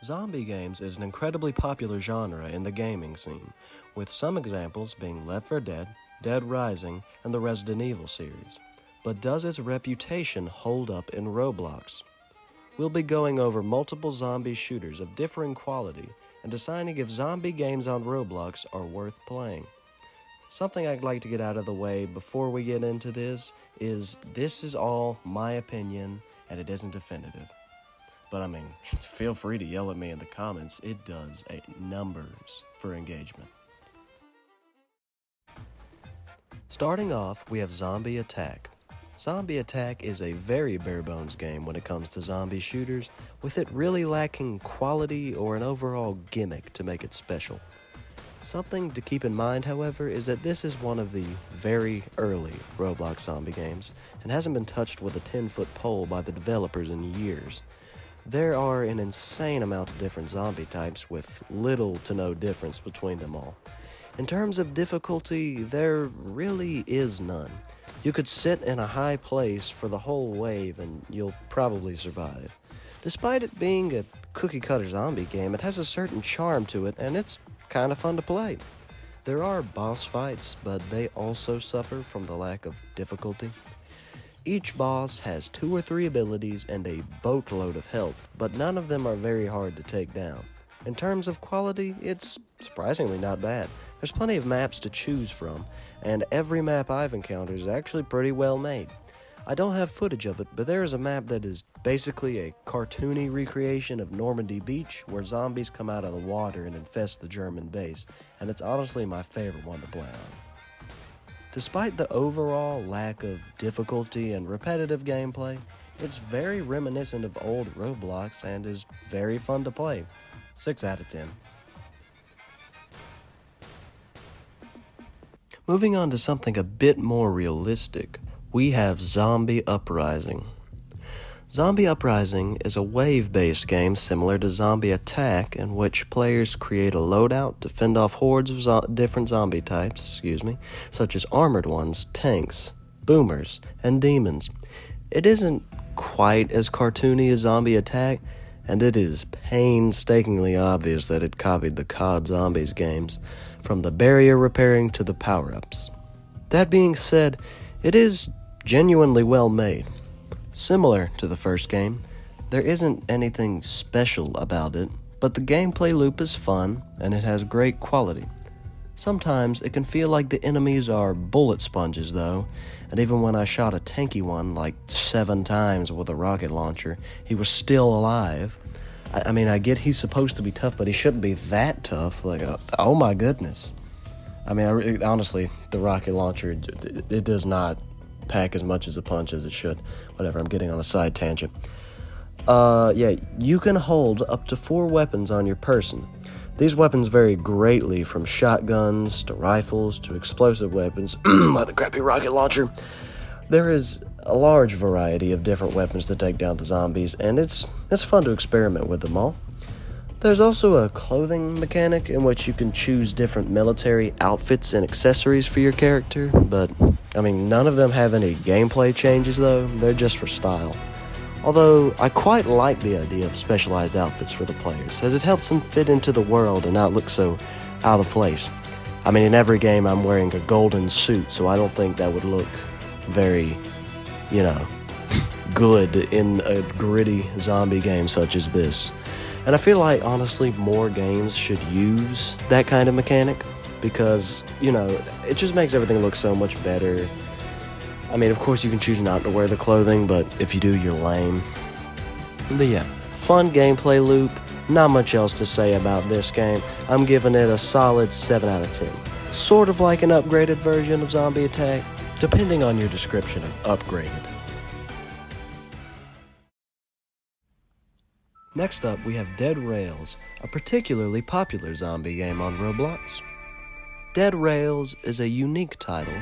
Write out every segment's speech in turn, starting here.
Zombie games is an incredibly popular genre in the gaming scene, with some examples being Left 4 Dead, Dead Rising, and the Resident Evil series. But does its reputation hold up in Roblox? We'll be going over multiple zombie shooters of differing quality and deciding if zombie games on Roblox are worth playing. Something I'd like to get out of the way before we get into this is all my opinion and it isn't definitive. But feel free to yell at me in the comments. It does numbers for engagement. Starting off, we have Zombie Attack. Zombie Attack is a very bare-bones game when it comes to zombie shooters, with it really lacking quality or an overall gimmick to make it special. Something to keep in mind, however, is that this is one of the very early Roblox zombie games and hasn't been touched with a 10-foot pole by the developers in years. There are an insane amount of different zombie types with little to no difference between them all. In terms of difficulty, there really is none. You could sit in a high place for the whole wave and you'll probably survive. Despite it being a cookie-cutter zombie game, it has a certain charm to it and it's kind of fun to play. There are boss fights, but they also suffer from the lack of difficulty. Each boss has 2 or 3 abilities and a boatload of health, but none of them are very hard to take down. In terms of quality, it's surprisingly not bad. There's plenty of maps to choose from, and every map I've encountered is actually pretty well made. I don't have footage of it, but there is a map that is basically a cartoony recreation of Normandy Beach, where zombies come out of the water and infest the German base, and it's honestly my favorite one to play on. Despite the overall lack of difficulty and repetitive gameplay, it's very reminiscent of old Roblox and is very fun to play. 6 out of 10. Moving on to something a bit more realistic, we have Zombie Uprising. Zombie Uprising is a wave-based game similar to Zombie Attack, in which players create a loadout to fend off hordes of different zombie types, such as armored ones, tanks, boomers, and demons. It isn't quite as cartoony as Zombie Attack, and it is painstakingly obvious that it copied the COD Zombies games, from the barrier repairing to the power-ups. That being said, it is genuinely well made. Similar to the first game, there isn't anything special about it, but the gameplay loop is fun and it has great quality. Sometimes it can feel like the enemies are bullet sponges though, and even when I shot a tanky one like 7 times with a rocket launcher, he was still alive. I get he's supposed to be tough, but he shouldn't be that tough. Oh my goodness. Honestly, the rocket launcher, it does not pack as much as a punch as it should. Whatever, I'm getting on a side tangent. You can hold up to 4 weapons on your person. These weapons vary greatly from shotguns to rifles to explosive weapons, like the crappy rocket launcher. There is a large variety of different weapons to take down the zombies, and it's fun to experiment with them all. There's also a clothing mechanic in which you can choose different military outfits and accessories for your character, but none of them have any gameplay changes though, they're just for style. Although, I quite like the idea of specialized outfits for the players, as it helps them fit into the world and not look so out of place. In every game I'm wearing a golden suit, so I don't think that would look very, good in a gritty zombie game such as this. And I feel like, honestly, more games should use that kind of mechanic, because, it just makes everything look so much better. Of course you can choose not to wear the clothing, but if you do, you're lame. But yeah, fun gameplay loop, not much else to say about this game. I'm giving it a solid 7 out of 10. Sort of like an upgraded version of Zombie Attack, depending on your description of upgraded. Next up, we have Dead Rails, a particularly popular zombie game on Roblox. Dead Rails is a unique title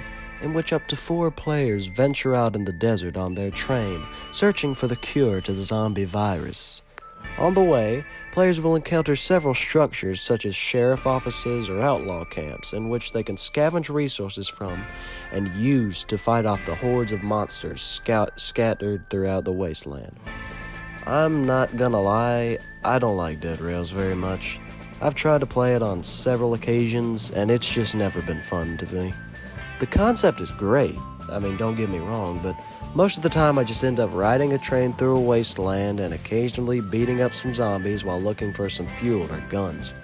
in which up to 4 players venture out in the desert on their train, searching for the cure to the zombie virus. On the way, players will encounter several structures such as sheriff offices or outlaw camps in which they can scavenge resources from and use to fight off the hordes of monsters scattered throughout the wasteland. I'm not gonna lie, I don't like Dead Rails very much. I've tried to play it on several occasions, and it's just never been fun to me. The concept is great, I mean, don't get me wrong, but most of the time I just end up riding a train through a wasteland and occasionally beating up some zombies while looking for some fuel or guns.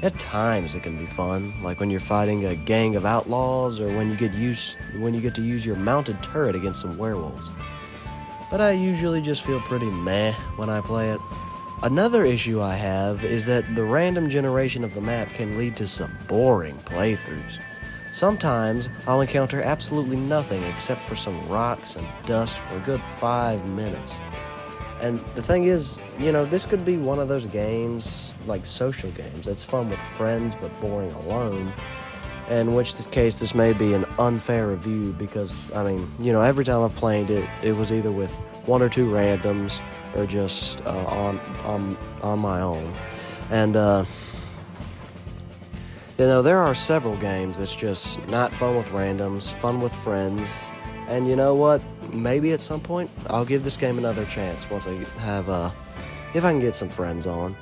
At times it can be fun, like when you're fighting a gang of outlaws or when you get to use your mounted turret against some werewolves. But I usually just feel pretty meh when I play it. Another issue I have is that the random generation of the map can lead to some boring playthroughs. Sometimes I'll encounter absolutely nothing except for some rocks and dust for a good 5 minutes. And the thing is, this could be one of those games, like social games, that's fun with friends but boring alone. In which case this may be an unfair review because, every time I've played it, it was either with one or two randoms or just on my own. And, there are several games that's just not fun with randoms, fun with friends. And you know what? Maybe at some point I'll give this game another chance once I have, if I can get some friends on.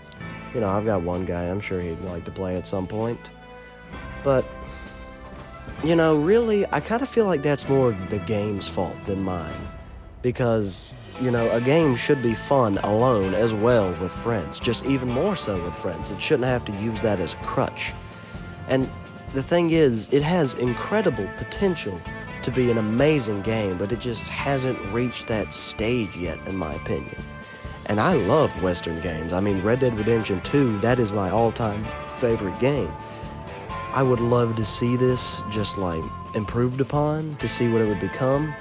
I've got one guy, I'm sure he'd like to play at some point. But, really, I kind of feel like that's more the game's fault than mine. Because, a game should be fun alone as well with friends, just even more so with friends. It shouldn't have to use that as a crutch. And the thing is, it has incredible potential to be an amazing game, but it just hasn't reached that stage yet, in my opinion. And I love Western games. Red Dead Redemption 2, that is my all-time favorite game. I would love to see this just, improved upon, to see what it would become.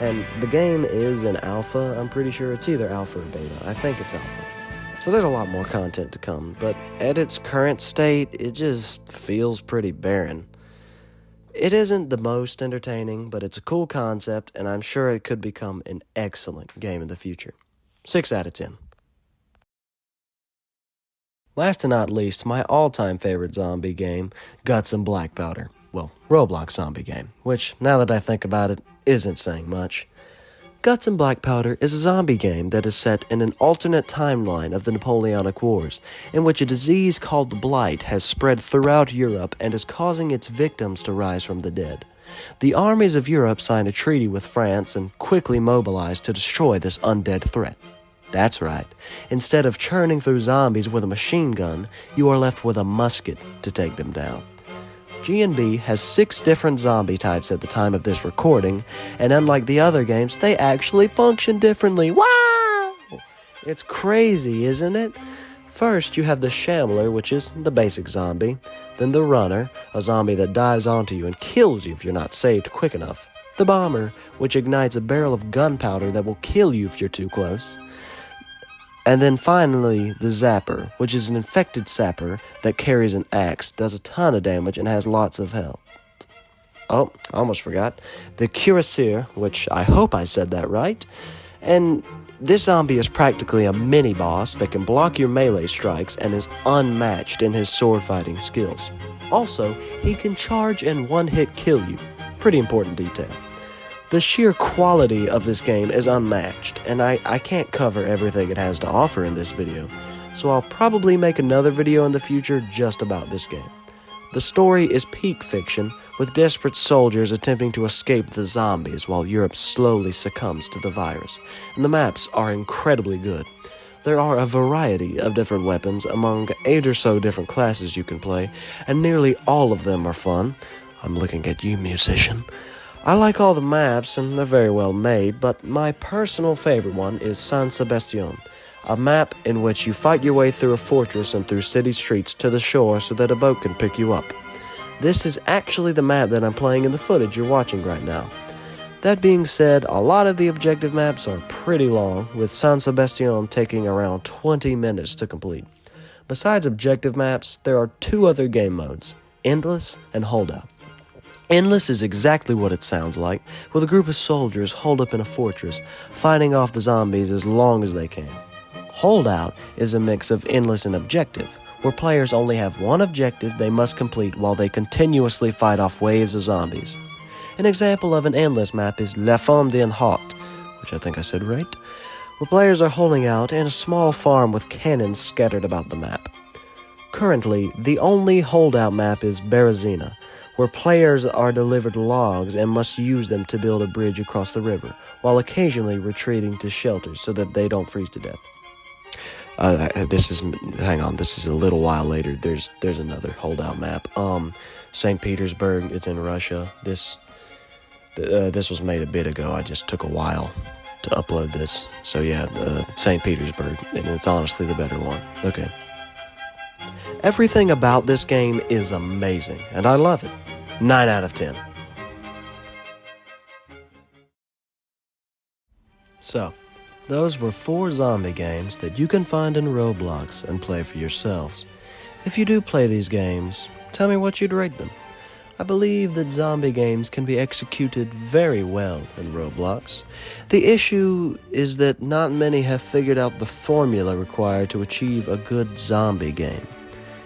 And the game is an alpha. I'm pretty sure it's either alpha or beta. I think it's alpha. So there's a lot more content to come, but at its current state, it just feels pretty barren. It isn't the most entertaining, but it's a cool concept, and I'm sure it could become an excellent game in the future. 6 out of 10. Last and not least, my all-time favorite zombie game, Guts and Black Powder. Well, Roblox zombie game, which, now that I think about it, isn't saying much. Guts and Black Powder is a zombie game that is set in an alternate timeline of the Napoleonic Wars, in which a disease called the Blight has spread throughout Europe and is causing its victims to rise from the dead. The armies of Europe signed a treaty with France and quickly mobilized to destroy this undead threat. That's right. Instead of churning through zombies with a machine gun, you are left with a musket to take them down. G&B has 6 different zombie types at the time of this recording, and unlike the other games, they actually function differently. Wow! It's crazy, isn't it? First, you have the Shambler, which is the basic zombie. Then the Runner, a zombie that dives onto you and kills you if you're not saved quick enough. The Bomber, which ignites a barrel of gunpowder that will kill you if you're too close. And then finally, the Zapper, which is an infected sapper that carries an axe, does a ton of damage, and has lots of health. Oh, I almost forgot. The Cuirassier, which I hope I said that right. And this zombie is practically a mini-boss that can block your melee strikes and is unmatched in his sword-fighting skills. Also, he can charge and one-hit kill you. Pretty important detail. The sheer quality of this game is unmatched, and I can't cover everything it has to offer in this video, so I'll probably make another video in the future just about this game. The story is peak fiction, with desperate soldiers attempting to escape the zombies while Europe slowly succumbs to the virus, and the maps are incredibly good. There are a variety of different weapons among 8 or so different classes you can play, and nearly all of them are fun. I'm looking at you, musician. I like all the maps, and they're very well made, but my personal favorite one is San Sebastian, a map in which you fight your way through a fortress and through city streets to the shore so that a boat can pick you up. This is actually the map that I'm playing in the footage you're watching right now. That being said, a lot of the objective maps are pretty long, with San Sebastian taking around 20 minutes to complete. Besides objective maps, there are 2 other game modes, Endless and Holdout. Endless is exactly what it sounds like, with a group of soldiers holed up in a fortress, fighting off the zombies as long as they can. Holdout is a mix of endless and objective, where players only have one objective they must complete while they continuously fight off waves of zombies. An example of an endless map is La Femme d'en Hot, which I think I said right, where players are holding out in a small farm with cannons scattered about the map. Currently, the only holdout map is Berezina, where players are delivered logs and must use them to build a bridge across the river, while occasionally retreating to shelters so that they don't freeze to death. This is a little while later. There's another holdout map. St. Petersburg, it's in Russia. This was made a bit ago. I just took a while to upload this. So yeah, St. Petersburg, and it's honestly the better one. Okay. Everything about this game is amazing, and I love it. 9 out of 10. So, those were 4 zombie games that you can find in Roblox and play for yourselves. If you do play these games, tell me what you'd rate them. I believe that zombie games can be executed very well in Roblox. The issue is that not many have figured out the formula required to achieve a good zombie game.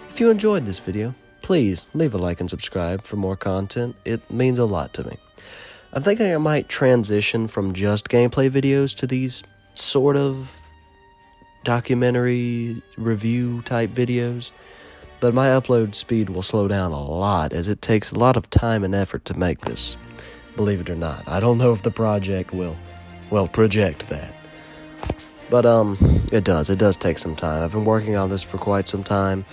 If you enjoyed this video, please leave a like and subscribe for more content. It means a lot to me. I'm thinking I might transition from just gameplay videos to these sort of documentary review type videos, but my upload speed will slow down a lot as it takes a lot of time and effort to make this, believe it or not. I don't know if the project will project that, but it does take some time. I've been working on this for quite some time,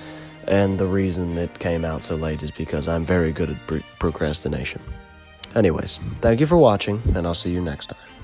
and the reason it came out so late is because I'm very good at procrastination. Anyways, thank you for watching, and I'll see you next time.